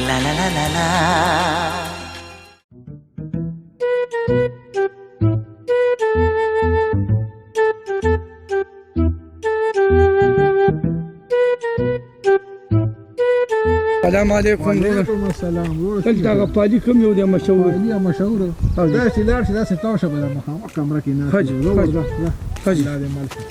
La la la la la. السلام علیکم. وعلیکم السلام. دلته هغه پالي کوم یو دی مشهور؟ پالي مشهور. دا چې لاړ شي داسې تاو شه به د مخامخ کمره کې ناست حج یو. حج ځه، حج. دا دې مال شه.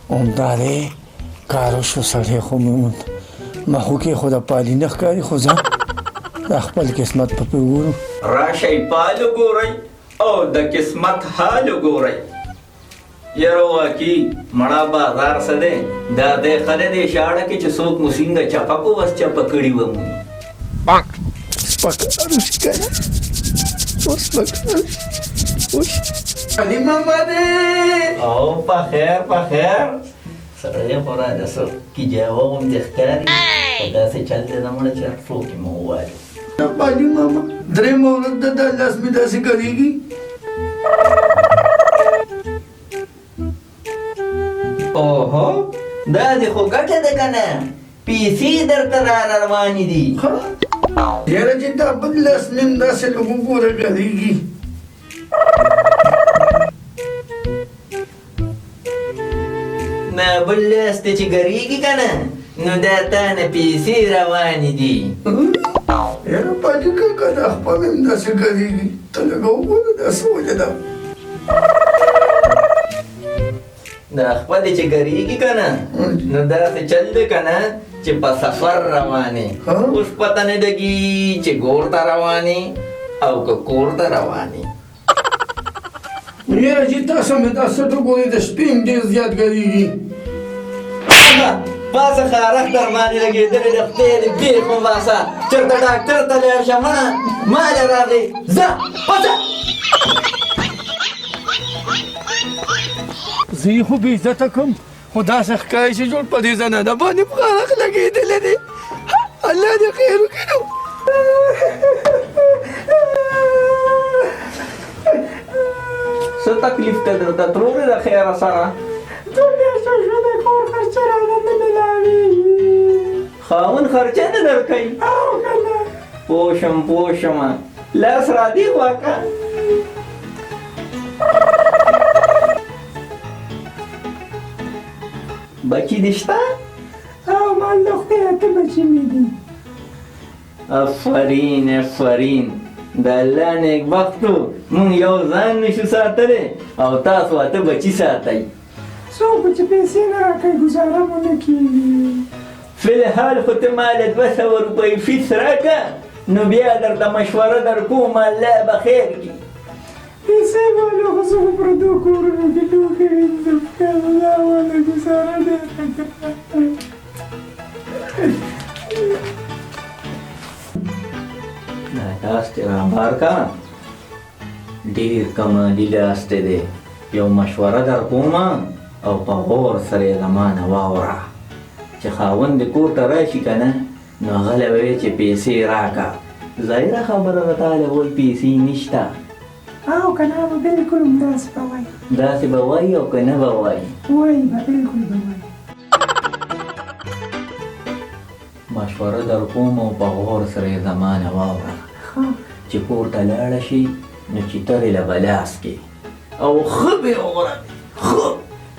عمده دی کارو شو سړی خو مې محو کې خو د پالي نه ښکاري خو ځه د خپل قسمت په وګورو. راشئ پال وګورئ او د قسمت حال وګورئ. یاره واقعي مړه بازار څه دی دا دی ښه دی دې شاړه کې چې څوک مو څنګه چپه کو بس چپه کړي به مو سپکارو شي که نه اوس سپکارو شي اوس علي ماما دی او په خیر په خیر سړی خو را داسې کیجاوه غوندې ښکاري خو داسې چل دی نه مړه چې هر څوک یې مو ووایي علي ماما درېیمه ورځ ده دا لاس مې داسې کړېږي. اوهو دا دې خو ګټه ده که نه پیسې درته را روانې دي. یاره چې دا بل لاس مې هم داسې لږ وګوره کړېږي. نه بل لاس دې چې ګرېږي که نه نو دا تا نه پیسې روانې دي. یاره پالي کاکا دا خپل مې هم داسې کړېږي ته لږ وګوره دا څه وجه ده. دا خپلې چې ګرېږي که نه نو داسې چل دی که نه چې په سفر روانې اوس پته نه لګي چې ګور ته روانې او که کور ته روانې. یاره چې تاسو مې دا څټ وګورئ د شپې هم ډېر زیات ګرېږي. باسه خارښ در باندې لګېدلې د خدای دې بېخ وباسه چېرته ډاکټر ته لاړ شه مړه ماله راغی ځه پڅه. زه یې خو بې عزته کړم خو داسې ښکاري چې جوړ په دې زنانه باندې په خارښ لګېدلی دی. الله دې خیر وکړي نو. څه تکلیف ته درته تلورې د خیره سره خاوند خرچه نه درکوي. پوه شم لاس را دې خوا که بچي دې شته؟ مال د خدای اته بچي مې دي. افرین د الله نیکبختو مونږ یو ځان نشو ساتلی او تاسو اته بچي ساتئ. څوک چې پیسې نه راکوي ګزاره مو نه کېږي. فلحال خو ته ماله 200 روپۍ فیس راکړه نو بیا درته مشوره در کوم الله به خیر کړي. پیسې به له خو زه خو پردو کورونو کې لوښي وینځم که الله والا ګزاره نه دا لاس دې رابار که ډېر کمالي لاس دې دی یو مشوره در کوم او په غور سره یې له مانه واوره چې خاوند دې کور ته راشي که نه نو هغه له به وایي چې پیسې راکړه. ظاهره خبره ده تا له وایي پیسې نشته او که نه به بلکل همداسې به وایي. داسې به وایي او که نه به وایي وایي به بلکل به وایي. مشوره در کوم او په غور سره یې له مانه واوره چې کور ته لاړه شي نو چې ترې له به لاس کې او ښه به یې وغوربې ښه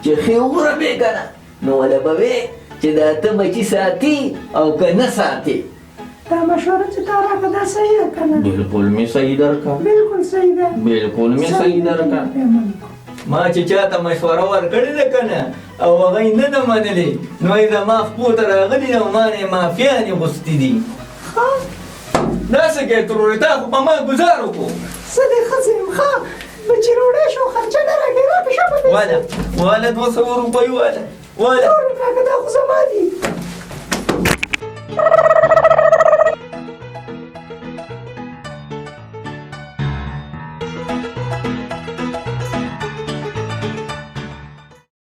چې ښې وغوربې که نه نو وله به وې چې دا ته بچي ساتي او که نه ساتي. دا مشوره چې تا راکړه دا صحیح ده که نه؟ بلکل مې صحیح درکړه. بلکل صحیح ده. بلکل مې صحیح درکړه. ما چې چاته مشوره ورکړې ده که نه او هغه یې نه ده منلې نو یې زما خپو ته راغلي او ما نه یې معافیانې غوښتي دي. داسې کوې ترورې تا خو په ما ګزار وکړو. زه دې ښځه یم ښه بچې روډۍ شو خرچه نه راکوې راکړه شه په پیسې واله 200 روپۍ واله نور راکړه دا خو زما دي.